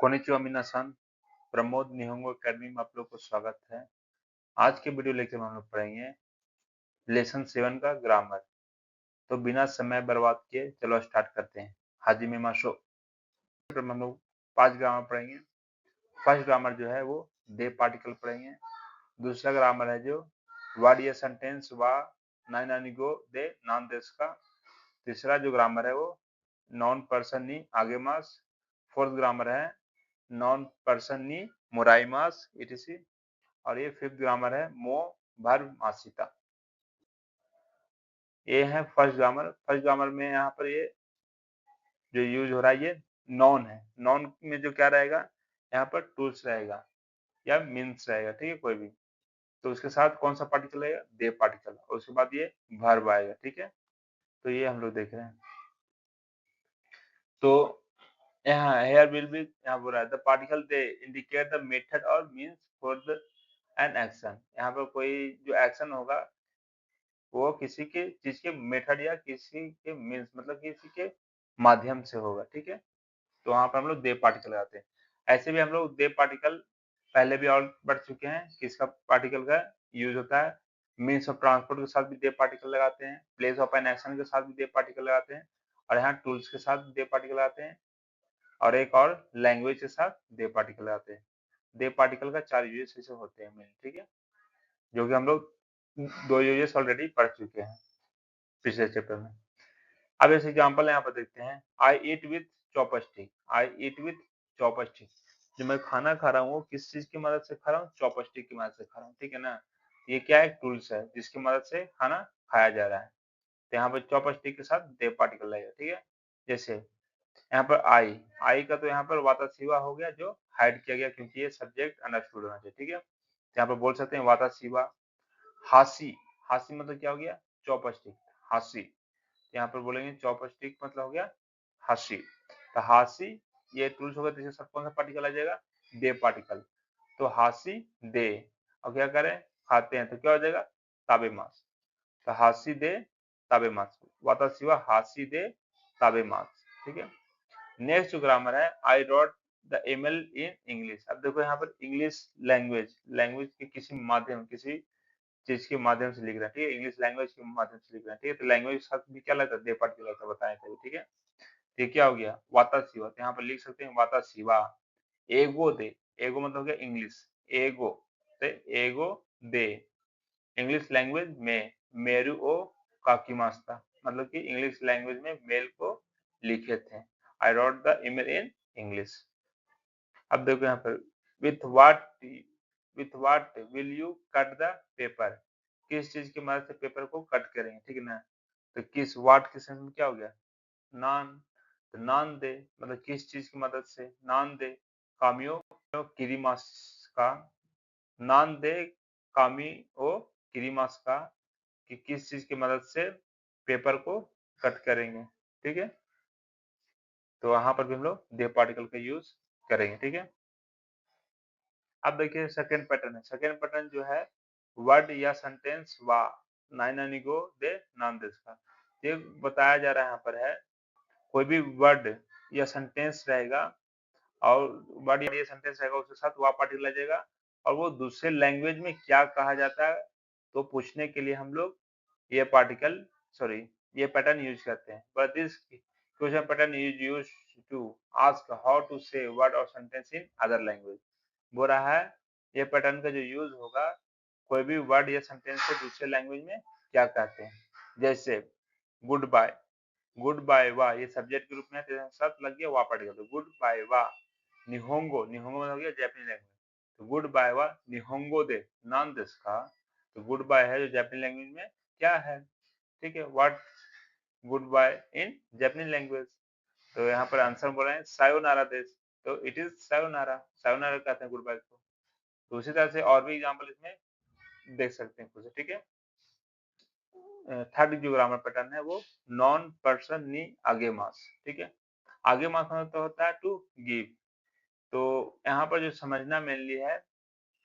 Konnichiwa मिनासान, Pramod निहोंगो academy में आप लोग को स्वागत है। आज के वीडियो लेक्चर में हम लोग पढ़ेंगे लेसन 7 का ग्रामर। तो बिना समय बर्बाद किए चलो स्टार्ट करते हैं। हाजिमे माशो में हम लोग 5 ग्रामर पढ़ेंगे। फर्स्ट ग्रामर जो है वो दे पार्टिकल पढ़ेंगे। दूसरा ग्रामर है जो वर्ड या सेंटेंस वा नाइनानिगो दे नान देश का। तीसरा जो ग्रामर है वो नॉन पर्सन नी आगेमास। फोर्थ ग्रामर है नॉन पर्सन नी मोराइमास इटीसी। और ये फिफ्थ ग्रामर है मो वर्ब मासिता। ये है फर्स्ट ग्रामर। फर्स्ट ग्रामर में यहाँ पर ये जो यूज हो रहा है ये नॉन है। नॉन में जो क्या रहेगा, यहाँ पर टूल्स रहेगा या मीन्स रहेगा, ठीक है, कोई भी। तो उसके साथ कौन सा पार्टिकल रहेगा, दे पार्टिकल, और उसके बाद ये वर्ब आएगा, ठीक है। तो ये हम लोग देख रहे हैं। तो यहाँ हेयर विल बी, यहाँ बोल रहा है द पार्टिकल दे इंडिकेट द मेथड और means for the an action. यहाँ पर कोई जो एक्शन होगा वो किसी के चीज के मेथड या किसी के मीन्स मतलब किसी के माध्यम से होगा, ठीक है। तो वहां पर हम लोग दे पार्टिकल लगाते हैं। ऐसे भी हम लोग दे पार्टिकल पहले भी और बढ़ चुके हैं। किसका पार्टिकल का यूज होता है, मीन्स ऑफ ट्रांसपोर्ट के साथ भी दे पार्टिकल लगाते हैं, प्लेस ऑफ एन एक्शन के साथ भी दे पार्टिकल लगाते हैं, और यहाँ टूल्स के साथ दे पार्टिकल लगाते हैं, और एक और लैंग्वेज के साथ दे पार्टिकल लगाते हैं। दे पार्टिकल का 4 यूजेस ऐसे होते हैं मेन, ठीक है, जो कि हम लोग 2 यूजेस ऑलरेडी पढ़ चुके हैं पिछले चैप्टर में। अब ऐसे एग्जांपल यहाँ पर देखते हैं। I eat with chopstick. I eat with chopstick. जो मैं खाना खा रहा हूँ वो किस चीज की मदद से खा रहा हूँ, चॉपस्टिक की मदद से खा रहा हूँ, ठीक है ना। ये क्या है, टूल्स है जिसकी मदद से खाना खाया जा रहा है। तो यहाँ पर चॉपस्टिक के साथ दे पार्टिकल लगेगा, ठीक है। जैसे यहाँ पर आई का तो यहाँ पर वाताशिवा हो गया जो हाइड किया गया क्योंकि ये सब्जेक्ट अंडरस्टूड होना चाहिए, ठीक है। तो यहाँ पर बोल सकते हैं वाताशिवा। हासी, हासी मतलब क्या हो गया, चॉपस्टिक, हासी। यहाँ पर बोलेंगे चॉपस्टिक मतलब हो गया हासी। तो हासी ये टूल्स होगा, तो इसके साथ कौन सा पार्टिकल आ जाएगा, दे पार्टिकल। तो हासी दे, और क्या करें, खाते हैं, तो क्या हो जाएगा, ताबेमास। तो हासी दे ताबेमास, वाताशिवा हासी दे ताबेमास, ठीक है। नेक्स्ट जो ग्रामर है, I wrote the email in English. अब देखो यहाँ पर इंग्लिश लैंग्वेज, लैंग्वेज के किसी माध्यम, किसी चीज के माध्यम से लिख रहा है, ठीक है, इंग्लिश लैंग्वेज के माध्यम से लिख रहा है, ठीक है। तो लैंग्वेज के साथ भी क्या लगता है, दे पार्टिकल लगता है, बताया था, ठीक है। तो ये क्या हो गया, वाता शिवा। तो यहाँ पर लिख सकते हैं वाता शिवा। एगो दे, एगो मतलब हो गया इंग्लिश, एगो, तो एगो दे इंग्लिश लैंग्वेज में मेरू ओ काकीमास्ता, मतलब कि इंग्लिश लैंग्वेज में मेल को लिखे थे। I wrote the email in English. अब देखो यहाँ पर with what will you cut the paper. किस चीज की मदद से पेपर को कट करेंगे, ठीक है ना। तो किस, व्हाट के सेंस में क्या हो गया, नान। तो नान दे मतलब किस चीज की मदद से, नान दे कामियो किरीमास का, नान दे कामी ओ किरीमास का, कि किस चीज की मदद से पेपर को कट करेंगे, ठीक है। तो वहां पर भी हम लोग दे पार्टिकल का यूज करेंगे, ठीक है। अब देखिए सेकेंड पैटर्न है। सेकेंड पैटर्न जो है वर्ड या सेंटेंस वा नाइनानिगो दे नाम देश का। ये बताया जा रहा है यहाँ पर है, कोई भी वर्ड या सेंटेंस रहेगा, और वर्ड या सेंटेंस रहेगा उसके साथ वा पार्टिकल आ जाएगा, और वो दूसरे लैंग्वेज में क्या कहा जाता है तो पूछने के लिए हम लोग ये पार्टिकल, सॉरी, ये पैटर्न यूज करते हैं। But this question pattern is used to ask how to say word और सेंटेंस इन अदर लैंग्वेज। बोल रहा है ये पैटर्न का जो यूज होगा, कोई भी वर्ड या सेंटेंस से दूसरे लैंग्वेज में क्या कहते हैं। जैसे गुड बाय, गुड बाय वा ये सब्जेक्ट के रूप में है, साथ लग गया वा पार्टिकल, तो गुड बाय वा। निहोंगो, निहोंगो मतलब हो गया जापानीज लैंग्वेज, तो गुड बाय वा निहोंगो दे नान देश का। तो गुड बाय है जो जापानीज लैंग्वेज में क्या है, ठीक है, what good bye in Japanese language. तो यहाँ पर आंसर बोल रहे हैं सायोनारा देश, तो इट इज सायोनारा, सायोनारा कहते हैं गुड बाय को। तो उसी तरह से और भी एग्जांपल इसमें देख सकते हैं कुछ, ठीक है। थर्ड जो ग्रामर पैटर्न है वो नॉन पर्सन नी आगे मास, ठीक है। आगे मास मतलब तो होता है टू गिव। तो यहाँ पर जो समझना मेनली है,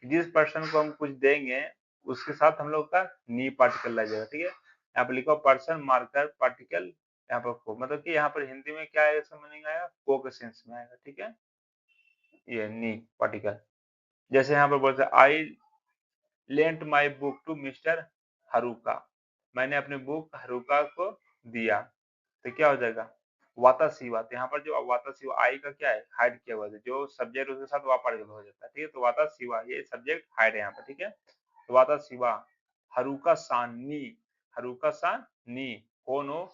जिस पर्सन को हम कुछ देंगे उसके साथ हम लोग का नी पार्टिकल लग जाएगा, ठीक है। यहाँ पर लिखो पर्सन मार्कर पार्टिकल, यहाँ पर को मतलब कि यहाँ पर हिंदी में क्या है समझ नहीं आया, को के सेंस में आएगा, ठीक है। ये नी पार्टिकल। जैसे यहाँ पर बोलते हैं I lent my book to Mister Haruka, मैंने अपनी बुक हरुका को दिया, तो क्या हो जाएगा वातासीवा। तो यहाँ पर जो वातासीवा आई का क्या है हाइड किया हुआ है, जो सब्जेक्ट उसके साथ वा पार्टिकल हो जाता है, ठीक है। तो वातासीवा ये सब्जेक्ट हाइड है यहाँ पर, ठीक है। तो वातासीवा हरुका सान नी, हरुका सान नी कोनो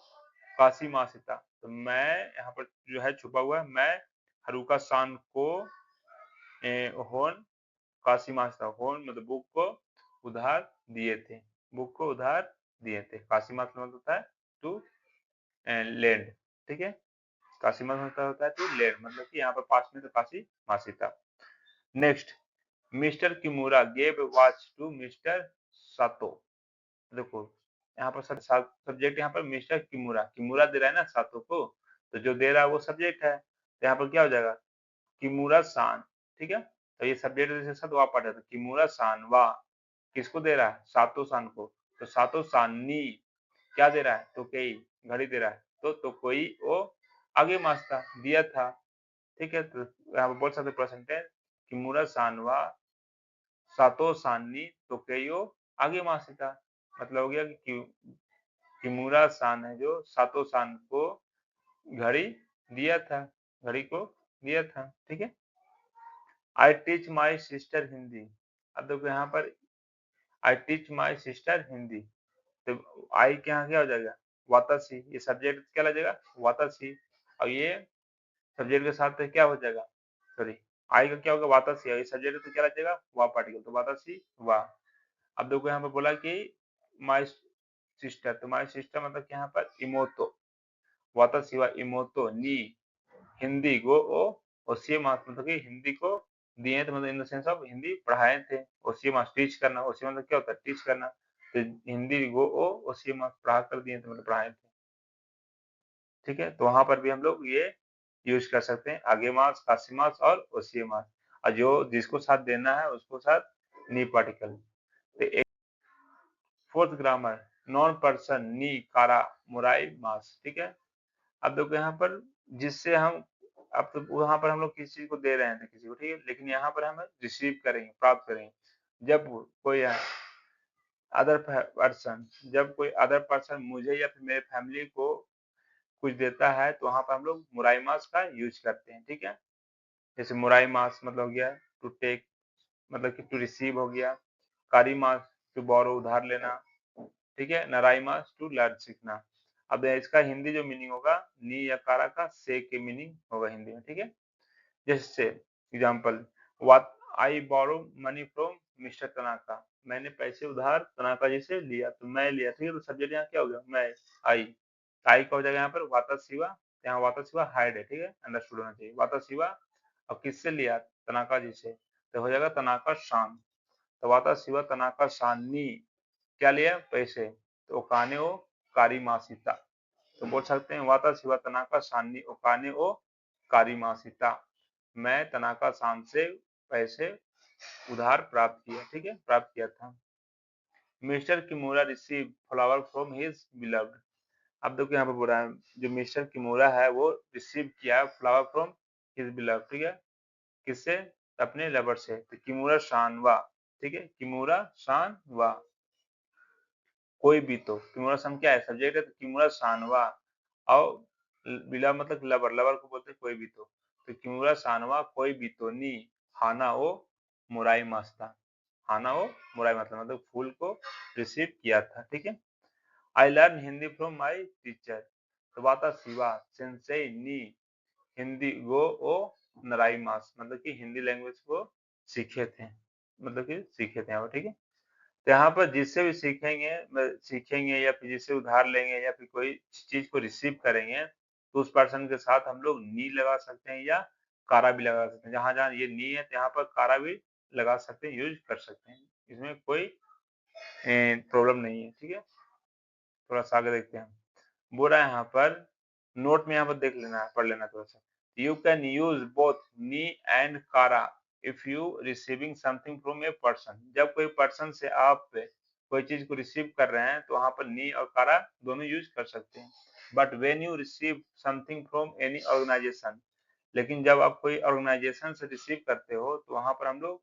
काशी मासिता, तो मैं यहाँ पर जो है छुपा हुआ है, मैं हरुका सान को होन काशी मासिता, होन मतलब बुक को उधार दिए थे, बुक को उधार दिए थे। काशी मास मतलब होता है टू लैंड, ठीक है। काशी मास मतलब होता है टू लैंड, मतलब कि यहाँ पर पास में तो काशी मासिता। Next, Mister Kimura gave watch to Mister Sato, देखो यहाँ पर सब्जेक्ट यहाँ पर मिस्टर किमूरा, किमूरा दे रहा है ना सातो को, तो जो दे रहा है वो सब्जेक्ट है, तो यहाँ पर क्या हो जाएगा किमूरा सान, ठीक है। तो ये सब्जेक्ट के साथ वा पार्ट है, तो किमूरा सान वा किसको दे रहा है सातो सान को, तो सातो सान नी क्या दे रहा है तो कई घड़ी दे रहा है, तो कोई वो आगे मास्ता दिया था, ठीक है। तो यहाँ पर बोल सकते प्रेजेंट है किमूरा सान वा सातो सान नी तो कई वो आगे मास्ता, मतलब हो गया कि किमूरा सान है जो सातो सान को घड़ी दिया था, घड़ी को दिया था, ठीक है। I teach my sister Hindi, अब देखो यहाँ पर I teach my sister Hindi, तो आई के यहाँ क्या हो जाएगा वातासी, ये सब्जेक्ट क्या लगेगा वातासी, और ये सब्जेक्ट के साथ क्या हो जाएगा सॉरी आई का क्या होगा वातासी, और ये सब्जेक्ट तो क्या लगेगा वा पार्टिकल, तो वातासी वा। अब देखो यहाँ पर बोला कि माई सिस्टर, तो माई सिस्टर मतलब कि यहाँ पर इमोतो, वातासी वा इमोतो नी हिंदी गो ओ ओसीए मास, मतलब कि हिंदी को दिए थे, मतलब in the sense of Hindi पढ़ाए थे, ओसीए मास टीच करना, ओसीए मतलब क्या होता है टीच करना, तो हिंदी गो ओ ओसीए मास पढ़ा कर दिए थे मतलब पढ़ाए थे, ठीक है। तो वहां पर भी हम लोग ये यूज कर सकते हैं आगे मास काशी मास और ओसीए मास, और जो जिसको साथ देना है उसको साथ नी पार्टिकल। तो एक फोर्थ ग्रामर नॉन पर्सन नी कारा मुराई मास, ठीक है। अब देखो यहाँ पर जिससे हम अब तो वहां पर हम लोग किसी चीज को दे रहे हैं किसी को, ठीक है, लेकिन यहाँ पर हम रिसीव करेंगे प्राप्त करेंगे, जब कोई अदर पर्सन, जब कोई अदर पर्सन मुझे या फिर मेरे फैमिली को कुछ देता है, तो वहां पर हम लोग मुराई मास का यूज करते हैं, ठीक है। जैसे मुराई मास मतलब हो गया टू टेक, मतलब कि टू रिसीव हो गया, कारी मास टू बोरो उधार लेना, ठीक है, नराई मास टू लर्न सीखना। अब इसका हिंदी जो मीनिंग होगा नी या कारा का से के मीनिंग होगा हिंदी में, ठीक है। जैसे example what I borrow money from mister Tanaka, मैंने पैसे उधार तनाका जी से लिया, तो मैं लिया, ठीक है। तो सब्जेक्ट यहाँ क्या हो गया मैं, आई, आई का हो जाएगा यहाँ पर वाता शिवा, यहाँ वाता शिवा हाइड है, ठीक है, अंडरस्टूड होना चाहिए वाता शिवा, और किससे लिया तनाका जी से, तो हो जाएगा तनाका शान, तो वाता शिवा तनाका शानी क्या लिया पैसे, तो ओकाने ओ कारी मासिता, तो बोल सकते हैं वाता शिवा तनाका शानी ओकाने ओ कारी मासिता, मैं तनाका सान से पैसे उधार प्राप्त किया, ठीक है, प्राप्त किया था। Mister Kimora receive flower from his beloved, अब देखो यहाँ पर बोल रहा है जो मिस्टर किमोरा है वो रिसीव किया फ्लावर फ्रॉम हिज बिलव्ड, ठीक है, किससे अपने लवर से, तो किमोरा शानवा, ठीक है, किमोरा शानवा कोई भी, तो किमोरा सान क्या है सब्जेक्ट है, तो किमोरा शानवा और बिला मतलब लवर, लवर को बोलते हैं कोई भी, तो किमोरा शानवा कोई भी तो नी हाना ओ मुराई मास्ता, हाना ओ मुराई मास्ता मतलब फूल को रिसीव किया था, ठीक है। I learn Hindi from my teacher, तो वाता शिवा सेंसेई नी हिंदी गो ओ नराई मास, मतलब कि हिंदी लैंग्वेज को सीखे थे, मतलब कि सीखे थे यहाँ पर, ठीक है। तो यहाँ पर जिससे भी सीखेंगे या फिर जिससे उधार लेंगे या फिर कोई चीज को रिसीव करेंगे, तो उस पर्सन के साथ हम लोग नी लगा सकते हैं या कारा भी लगा सकते हैं, जहां जहां ये नी है तो यहाँ पर कारा भी लगा सकते हैं, यूज कर सकते हैं, इसमें कोई प्रॉब्लम नहीं है, ठीक है। थोड़ा सा आगे देखते हैं, बोल रहा है यहाँ पर नोट में यहाँ पर देख लेना है, पढ़ लेना थोड़ा सा, यू कैन यूज बोथ नी एंड कारा if you receiving something from a person, जब कोई पर्सन से आप कोई चीज को रिसीव कर रहे हैं तो वहां पर नी और कारा दोनों यूज कर सकते हैं, but when you receive something from any organization, लेकिन जब आप कोई ऑर्गेनाइजेशन से रिसीव करते हो तो वहां पर हम लोग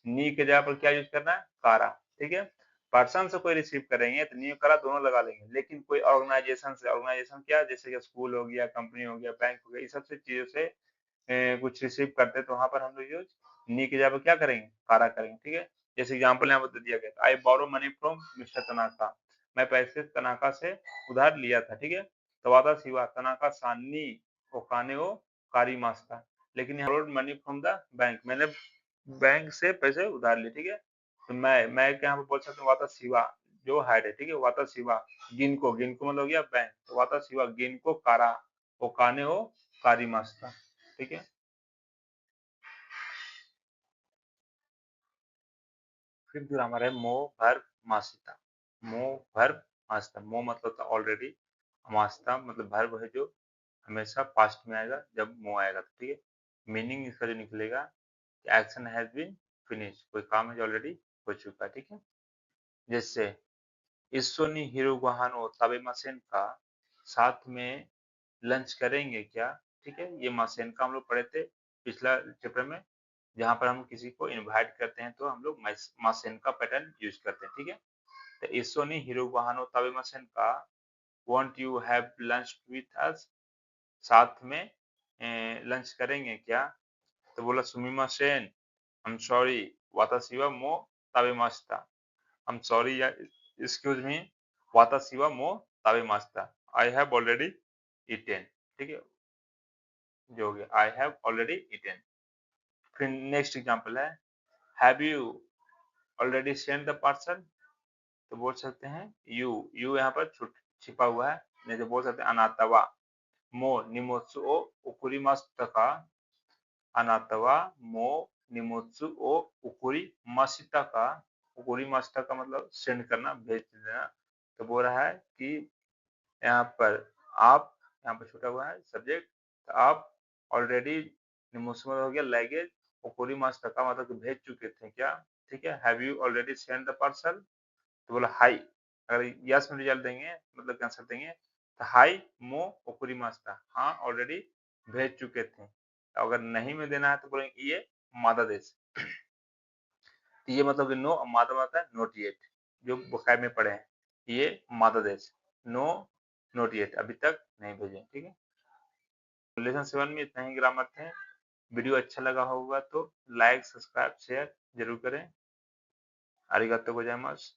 नी के जगह पर क्या यूज करना है, कारा। ठीक है, पर्सन से कोई रिसीव करेंगे तो नी और कारा दोनों लगा लेंगे, लेकिन कोई ऑर्गेनाइजेशन से, ऑर्गेनाइजेशन क्या, जैसे कि स्कूल हो गया, कंपनी हो गया, बैंक हो गया, इस सब से चीजों से कुछ रिसीव करते हैं तो वहां पर हम लोग यूज नी की जगह पर क्या करेंगे, कारा करेंगे। ठीक है, जैसे एग्जाम्पल यहाँ पर दिया गया, I borrow money from mister Tanaka, मैं पैसे तनाका से उधार लिया था। ठीक है, तो वादा सिवा तनाका सानी ओकाने ओ कारी मास्ता, लेकिन यहाँ मनी फ्रॉम द बैंक, मैंने बैंक से पैसे उधार लिए। ठीक है, तो मैं यहाँ पे बोल सकता हूँ वाता सिवा, जो हेड है। ठीक है, वाता सिवा गिनको, गिनको मतलब हो गया बैंक, तो वाता सिवा गिनको कारा ओकाने ओ कारी मास्ता। ठीक है, फिर ग्रामर है मो भर मासिता। मो भर मासिता, मो मतलब था ऑलरेडी, मासिता मतलब भर्ब है जो हमेशा पास्ट में आएगा जब मो आएगा। तो ठीक है, मीनिंग इसका जो निकलेगा, एक्शन हैज बीन फिनिश, कोई काम है जो ऑलरेडी हो चुका है। ठीक है, जैसे इस्सोनी हिरुगुहानो ताबेमासेन का, साथ में लंच करेंगे क्या। ठीक है, ये मासेन का हम लोग पढ़े थे पिछला चैप्टर में, जहां पर हम किसी को इनवाइट करते हैं तो हम लोग मासेन का पैटर्न यूज करते हैं। ठीक है, तो इस्सोनी हिरुगुहानो ताबेमासेन का, want you have lunch with us, साथ में लंच करेंगे क्या। तो बोला सुमिमासेन, आई एम सॉरी, वाताशी वा मो ताबेमाशिता, आई एम सॉरी या एक्सक्यूज मी, वाताशी वा मो ताबेमाशिता, आई हैव ऑलरेडी ईटेन। ठीक है, जो हो गया आई हैव ऑलरेडी ईटेन। फिर नेक्स्ट एग्जांपल है, have you already send the parcel, तो बोल सकते हैं यू यहाँ पर छिपा हुआ है, नहीं तो बोल सकते हैं अनातवा मो निमोत्सु ओ उकुरिमास्ता का, अनातवा मो निमोत्सु ओ उकुरी मासिता का, उकुरी मासिता का मतलब सेंड करना, भेज देना। तो बोल रहा है कि यहाँ पर आप, यहाँ पर छूटा हुआ है सब्जेक्ट, तो आप ऑलरेडी निमोत्सु मतलब हो गया लगेज, उकुरी मासिता का मतलब कि भेज चुके थे क्या। ठीक है, have you already send the parcel, तो बोला हाई, अगर यस में रिजल्ट देंगे मतलब आंसर देंगे तो हाई मो ओकुरी मास्ता, हाँ ऑलरेडी भेज चुके थे। अगर नहीं में देना है तो बोलेंगे ये मादा देश, तो ये मतलब कि नो, मादा मतलब है नोट येट, जो बुखार में पढ़े हैं, ये मादा देश, नो नोट येट, अभी तक नहीं भेजे। ठीक है, लेसन 7 में इतना ही ग्रामर थे। वीडियो अच्छा लगा होगा तो लाइक सब्सक्राइब शेयर जरूर करें। आरिगातो गोजाइमास।